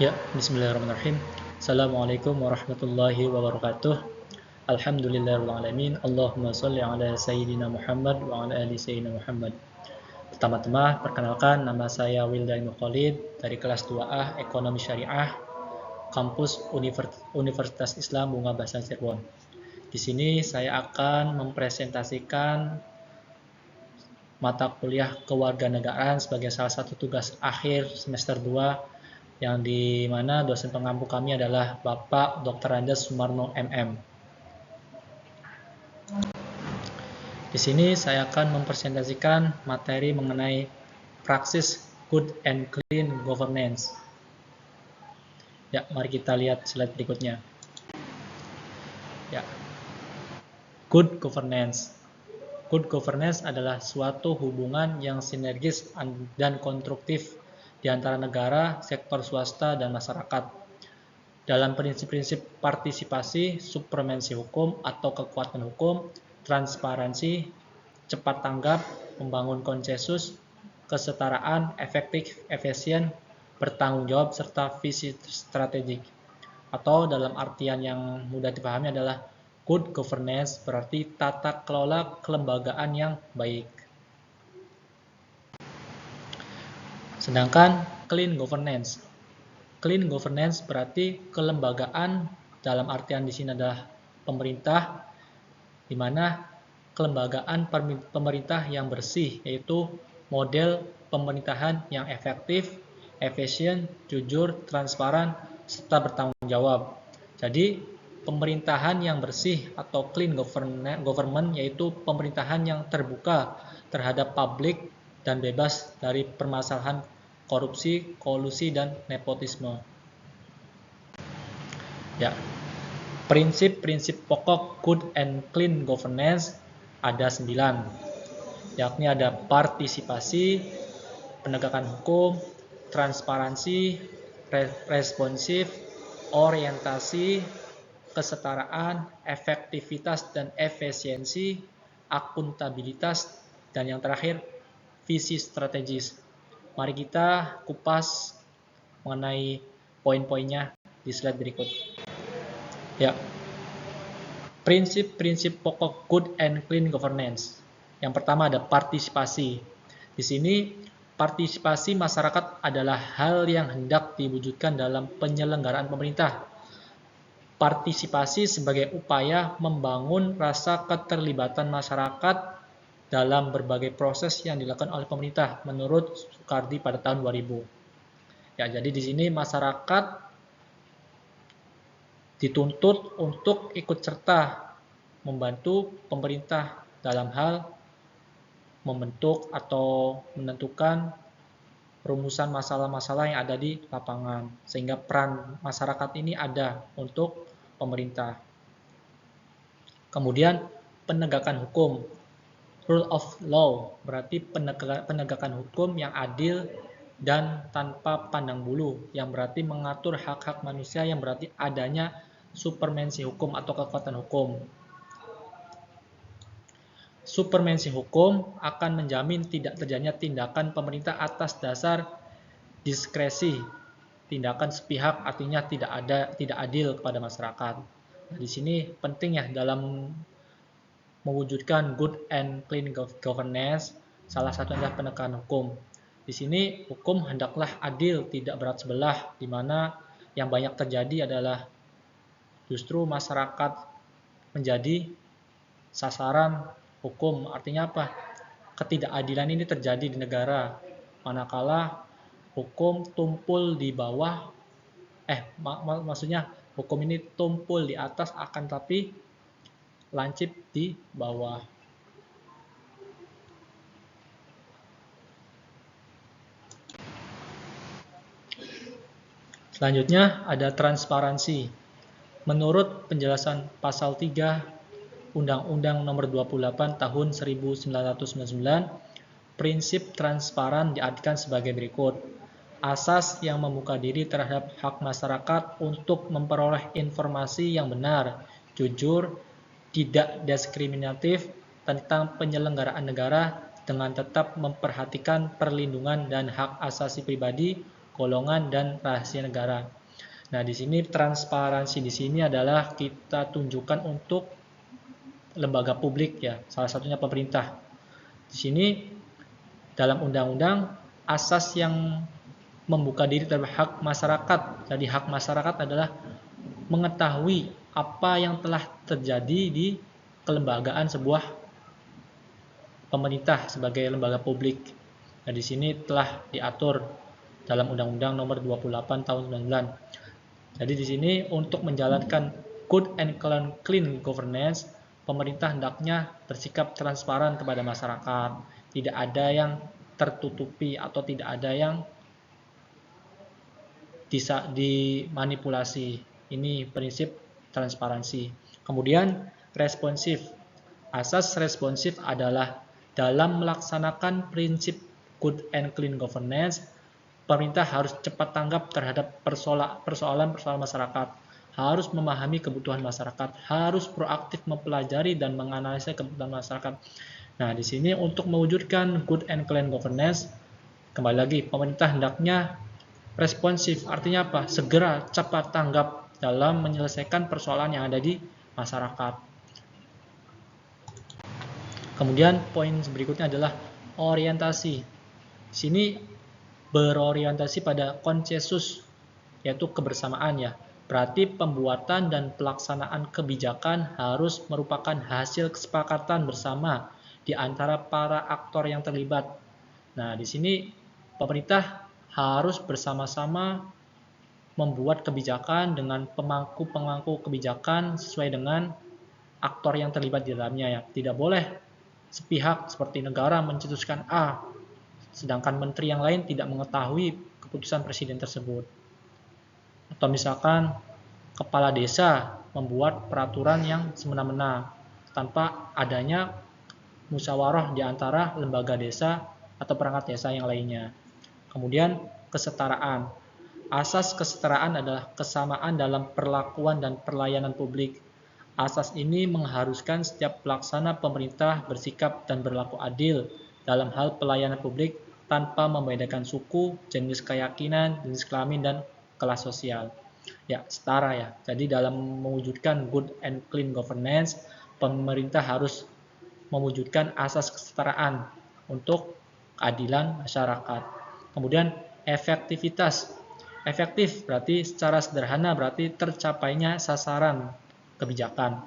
Ya, bismillahirrahmanirrahim. Assalamualaikum warahmatullahi wabarakatuh. Alhamdulillahirrahmanirrahim. Allahumma sholli ala Sayyidina Muhammad wa ala ali Sayyidina Muhammad. Pertama-tama, perkenalkan nama saya Wildan Khalid dari kelas 2A Ekonomi Syariah, kampus Universitas Islam Bunga Basa Cirebon. Di sini saya akan mempresentasikan mata kuliah kewarganegaraan sebagai salah satu tugas akhir semester 2 yang di mana dosen pengampu kami adalah Bapak Dr. Andes Sumarno MM. Di sini saya akan mempresentasikan materi mengenai praksis good and clean governance. Ya, mari kita lihat slide berikutnya. Ya. Good governance. Good governance adalah suatu hubungan yang sinergis dan konstruktif di antara negara, sektor swasta, dan masyarakat. Dalam prinsip-prinsip partisipasi, supremasi hukum atau kekuatan hukum, transparansi, cepat tanggap, membangun konsensus, kesetaraan, efektif, efisien, bertanggung jawab, serta visi strategik. Atau dalam artian yang mudah dipahami adalah good governance berarti tata kelola kelembagaan yang baik. Sedangkan clean governance berarti kelembagaan dalam artian di sini adalah pemerintah, di mana kelembagaan pemerintah yang bersih, yaitu model pemerintahan yang efektif, efisien, jujur, transparan, serta bertanggung jawab. Jadi pemerintahan yang bersih atau clean government yaitu pemerintahan yang terbuka terhadap publik dan bebas dari permasalahan korupsi, kolusi, dan nepotisme. Ya, prinsip-prinsip pokok good and clean governance ada 9, yakni ada partisipasi, penegakan hukum, transparansi, responsif, orientasi, kesetaraan, efektivitas dan efisiensi, akuntabilitas, dan yang terakhir visi strategis. Mari kita kupas mengenai poin-poinnya di slide berikut. Ya. Prinsip-prinsip pokok good and clean governance. Yang pertama ada partisipasi. Di sini partisipasi masyarakat adalah hal yang hendak diwujudkan dalam penyelenggaraan pemerintah. Partisipasi sebagai upaya membangun rasa keterlibatan masyarakat dalam berbagai proses yang dilakukan oleh pemerintah menurut Soekardi pada tahun 2000. Ya, jadi di sini masyarakat dituntut untuk ikut serta membantu pemerintah dalam hal membentuk atau menentukan rumusan masalah-masalah yang ada di lapangan, sehingga peran masyarakat ini ada untuk pemerintah. Kemudian penegakan hukum. Rule of law berarti penegakan hukum yang adil dan tanpa pandang bulu, yang berarti mengatur hak-hak manusia, yang berarti adanya supremasi hukum atau kekuatan hukum. Supremasi hukum akan menjamin tidak terjadinya tindakan pemerintah atas dasar diskresi, tindakan sepihak, artinya tidak adil kepada masyarakat. Nah, di sini penting ya dalam mewujudkan good and clean governance, salah satunya adalah penegakan hukum. Di sini hukum hendaklah adil, tidak berat sebelah, di mana yang banyak terjadi adalah justru masyarakat menjadi sasaran hukum. Artinya apa? Ketidakadilan ini terjadi di negara, manakala hukum tumpul di bawah, maksudnya hukum ini tumpul di atas akan tapi lancip di bawah. Selanjutnya ada transparansi. Menurut penjelasan pasal 3 Undang-Undang Nomor 28 Tahun 1999, prinsip transparan diartikan sebagai berikut. Asas yang membuka diri terhadap hak masyarakat untuk memperoleh informasi yang benar, jujur, tidak diskriminatif tentang penyelenggaraan negara dengan tetap memperhatikan perlindungan dan hak asasi pribadi, golongan, dan rahasia negara. Nah, di sini transparansi di sini adalah kita tunjukkan untuk lembaga publik ya, salah satunya pemerintah. Di sini dalam undang-undang asas yang membuka diri terhadap hak masyarakat. Jadi hak masyarakat adalah mengetahui apa yang telah terjadi di kelembagaan sebuah pemerintah sebagai lembaga publik. Nah, di sini telah diatur dalam Undang-Undang Nomor 28 Tahun 99. Jadi di sini untuk menjalankan good and clean governance, pemerintah hendaknya bersikap transparan kepada masyarakat. Tidak ada yang tertutupi atau tidak ada yang bisa dimanipulasi. Ini prinsip transparansi. Kemudian responsif. Asas responsif adalah dalam melaksanakan prinsip good and clean governance, pemerintah harus cepat tanggap terhadap persoalan masyarakat, harus memahami kebutuhan masyarakat, harus proaktif mempelajari dan menganalisa kebutuhan masyarakat. Nah, di sini untuk mewujudkan good and clean governance, kembali lagi pemerintah hendaknya responsif, artinya apa? Segera cepat tanggap dalam menyelesaikan persoalan yang ada di masyarakat. Kemudian poin berikutnya adalah orientasi. Di sini berorientasi pada konsensus, yaitu kebersamaan ya. Berarti pembuatan dan pelaksanaan kebijakan harus merupakan hasil kesepakatan bersama di antara para aktor yang terlibat. Nah, di sini pemerintah harus bersama-sama membuat kebijakan dengan pemangku kebijakan sesuai dengan aktor yang terlibat di dalamnya ya. Tidak boleh sepihak seperti negara mencetuskan A, sedangkan menteri yang lain tidak mengetahui keputusan presiden tersebut. Atau misalkan kepala desa membuat peraturan yang semena-mena tanpa adanya musyawarah di antara lembaga desa atau perangkat desa yang lainnya. Kemudian kesetaraan. Asas kesetaraan adalah kesamaan dalam perlakuan dan pelayanan publik. Asas ini mengharuskan setiap pelaksana pemerintah bersikap dan berlaku adil dalam hal pelayanan publik tanpa membedakan suku, jenis keyakinan, jenis kelamin, dan kelas sosial. Ya, setara ya. Jadi dalam mewujudkan good and clean governance, pemerintah harus mewujudkan asas kesetaraan untuk keadilan masyarakat. Kemudian efektivitas. Efektif berarti secara sederhana berarti tercapainya sasaran kebijakan.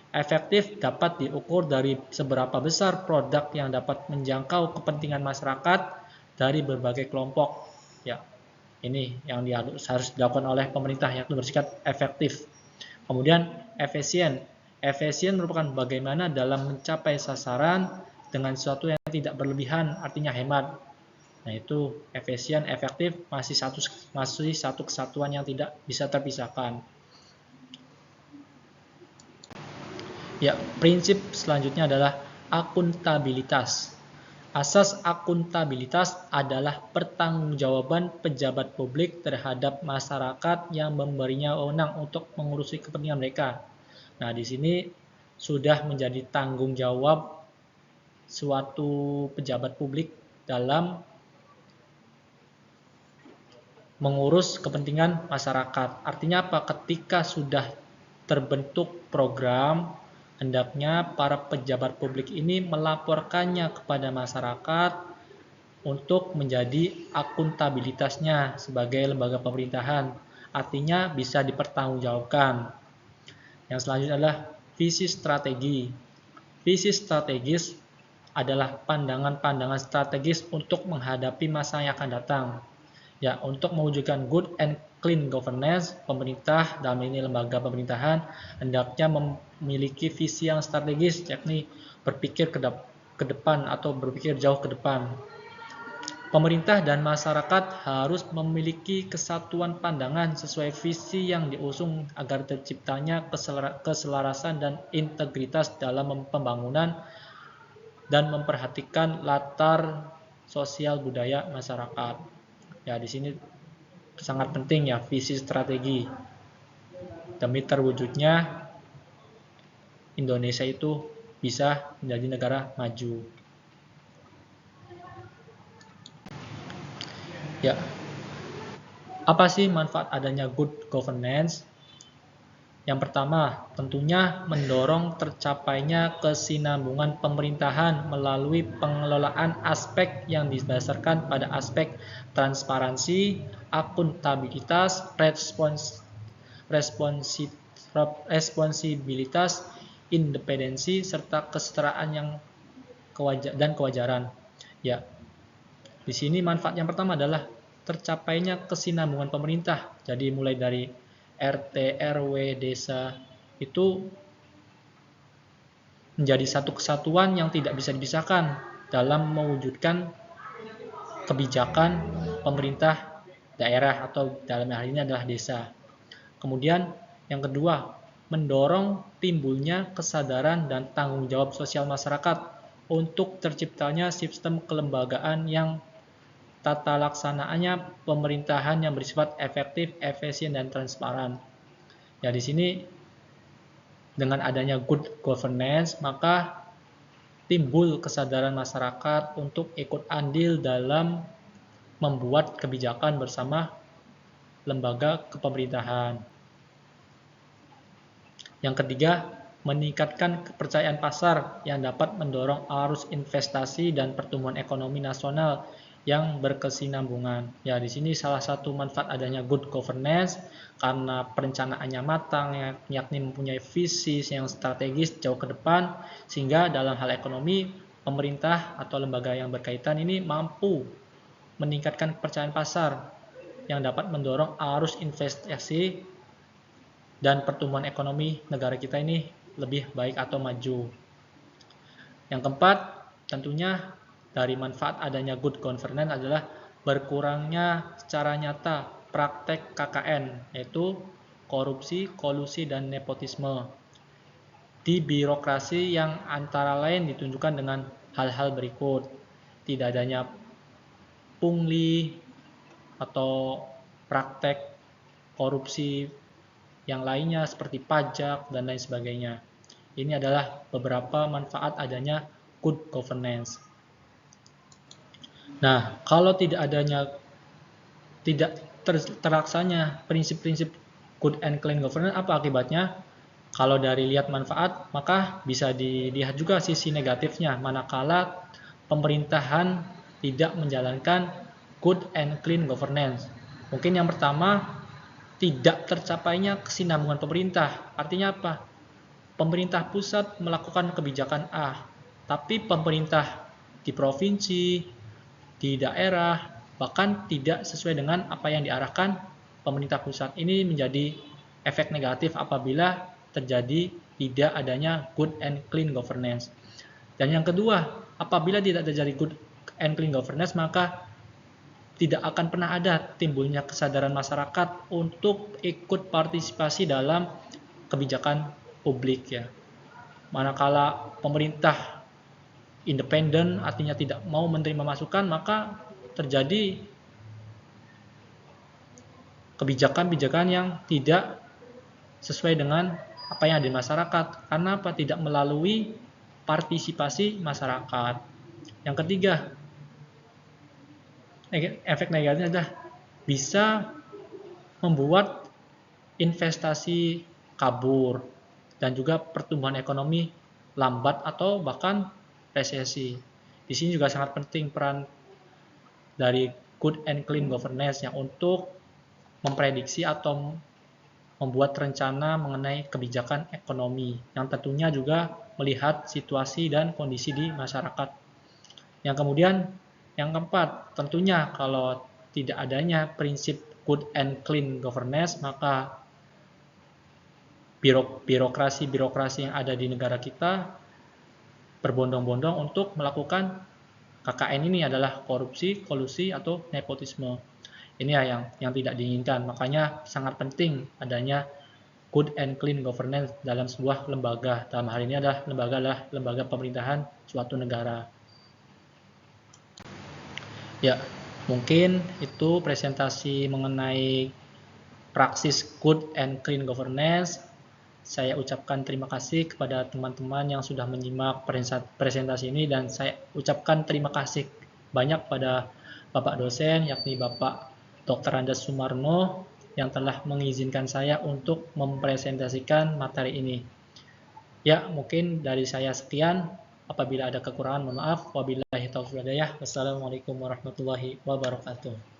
Efektif dapat diukur dari seberapa besar produk yang dapat menjangkau kepentingan masyarakat dari berbagai kelompok. Ya, ini yang harus dilakukan oleh pemerintah, yaitu bersikap efektif. Kemudian efisien. Efisien merupakan bagaimana dalam mencapai sasaran dengan sesuatu yang tidak berlebihan, artinya hemat. Nah, itu efisien, efektif masih satu kesatuan yang tidak bisa terpisahkan. Ya, prinsip selanjutnya adalah akuntabilitas. Asas akuntabilitas adalah pertanggungjawaban pejabat publik terhadap masyarakat yang memberinya wewenang untuk mengurusi kepentingan mereka. Nah, di sini sudah menjadi tanggung jawab suatu pejabat publik dalam mengurus kepentingan masyarakat. Artinya apa? Ketika sudah terbentuk program, hendaknya para pejabat publik ini melaporkannya kepada masyarakat untuk menjadi akuntabilitasnya sebagai lembaga pemerintahan. Artinya bisa dipertanggungjawabkan. Yang selanjutnya adalah visi strategi. Visi strategis adalah pandangan-pandangan strategis untuk menghadapi masa yang akan datang. Ya, untuk mewujudkan good and clean governance, pemerintah, dalam ini lembaga pemerintahan, hendaknya memiliki visi yang strategis, yakni berpikir ke depan atau berpikir jauh ke depan. Pemerintah dan masyarakat harus memiliki kesatuan pandangan sesuai visi yang diusung agar terciptanya keselarasan dan integritas dalam pembangunan dan memperhatikan latar sosial budaya masyarakat. Ya, di sini sangat penting ya visi strategi demi terwujudnya Indonesia itu bisa menjadi negara maju. Ya, Apa sih manfaat adanya good governance? Yang pertama, tentunya mendorong tercapainya kesinambungan pemerintahan melalui pengelolaan aspek yang didasarkan pada aspek transparansi, akuntabilitas, responsibilitas, independensi, serta kesetaraan dan kewajaran. Ya, di sini manfaat yang pertama adalah tercapainya kesinambungan pemerintah. Jadi mulai dari RT, RW, desa itu menjadi satu kesatuan yang tidak bisa dipisahkan dalam mewujudkan kebijakan pemerintah daerah atau dalam hal ini adalah desa. Kemudian yang kedua, mendorong timbulnya kesadaran dan tanggung jawab sosial masyarakat untuk terciptanya sistem kelembagaan yang tata laksanaannya pemerintahan yang bersifat efektif, efisien, dan transparan. Ya, di sini dengan adanya good governance, maka timbul kesadaran masyarakat untuk ikut andil dalam membuat kebijakan bersama lembaga kepemerintahan. Yang ketiga, meningkatkan kepercayaan pasar yang dapat mendorong arus investasi dan pertumbuhan ekonomi nasional yang berkesinambungan. Ya, di sini salah satu manfaat adanya good governance karena perencanaannya matang, yakni mempunyai visi yang strategis jauh ke depan, sehingga dalam hal ekonomi, pemerintah atau lembaga yang berkaitan ini mampu meningkatkan kepercayaan pasar yang dapat mendorong arus investasi dan pertumbuhan ekonomi negara kita ini lebih baik atau maju. Yang keempat, tentunya dari manfaat adanya good governance adalah berkurangnya secara nyata praktek KKN, yaitu korupsi, kolusi, dan nepotisme di birokrasi yang antara lain ditunjukkan dengan hal-hal berikut. Tidak adanya pungli atau praktek korupsi yang lainnya seperti pajak dan lain sebagainya. Ini adalah beberapa manfaat adanya good governance. Nah, kalau tidak terlaksanya prinsip-prinsip good and clean governance, apa akibatnya? Kalau dari lihat manfaat, maka bisa dilihat juga sisi negatifnya, manakala pemerintahan tidak menjalankan good and clean governance. Mungkin yang pertama, tidak tercapainya kesinambungan pemerintah. Artinya apa? Pemerintah pusat melakukan kebijakan A, tapi pemerintah di provinsi, di daerah, bahkan tidak sesuai dengan apa yang diarahkan pemerintah pusat. Ini menjadi efek negatif apabila terjadi tidak adanya good and clean governance. Dan yang kedua, apabila tidak terjadi good and clean governance, maka tidak akan pernah ada timbulnya kesadaran masyarakat untuk ikut partisipasi dalam kebijakan publik ya. Manakala pemerintah independen artinya tidak mau menerima masukan, maka terjadi kebijakan-kebijakan yang tidak sesuai dengan apa yang ada di masyarakat. Karena apa? Tidak melalui partisipasi masyarakat. Yang ketiga, efek negatifnya adalah bisa membuat investasi kabur dan juga pertumbuhan ekonomi lambat atau bahkan resesi. Di sini juga sangat penting peran dari good and clean governance yang untuk memprediksi atau membuat rencana mengenai kebijakan ekonomi yang tentunya juga melihat situasi dan kondisi di masyarakat. Yang kemudian yang keempat, tentunya kalau tidak adanya prinsip good and clean governance, maka birokrasi yang ada di negara kita berbondong-bondong untuk melakukan KKN ini adalah korupsi, kolusi, atau nepotisme. Ini yang tidak diinginkan. Makanya sangat penting adanya good and clean governance dalam sebuah lembaga. Dalam hal ini adalah lembaga pemerintahan suatu negara. Ya, mungkin itu presentasi mengenai praksis good and clean governance. Saya ucapkan terima kasih kepada teman-teman yang sudah menyimak presentasi ini dan saya ucapkan terima kasih banyak pada Bapak dosen yakni Bapak Dr. Andes Sumarno yang telah mengizinkan saya untuk mempresentasikan materi ini. Ya, mungkin dari saya sekian. Apabila ada kekurangan, mohon maaf. Wabillahi taufiq wal hidayah. Wassalamualaikum warahmatullahi wabarakatuh.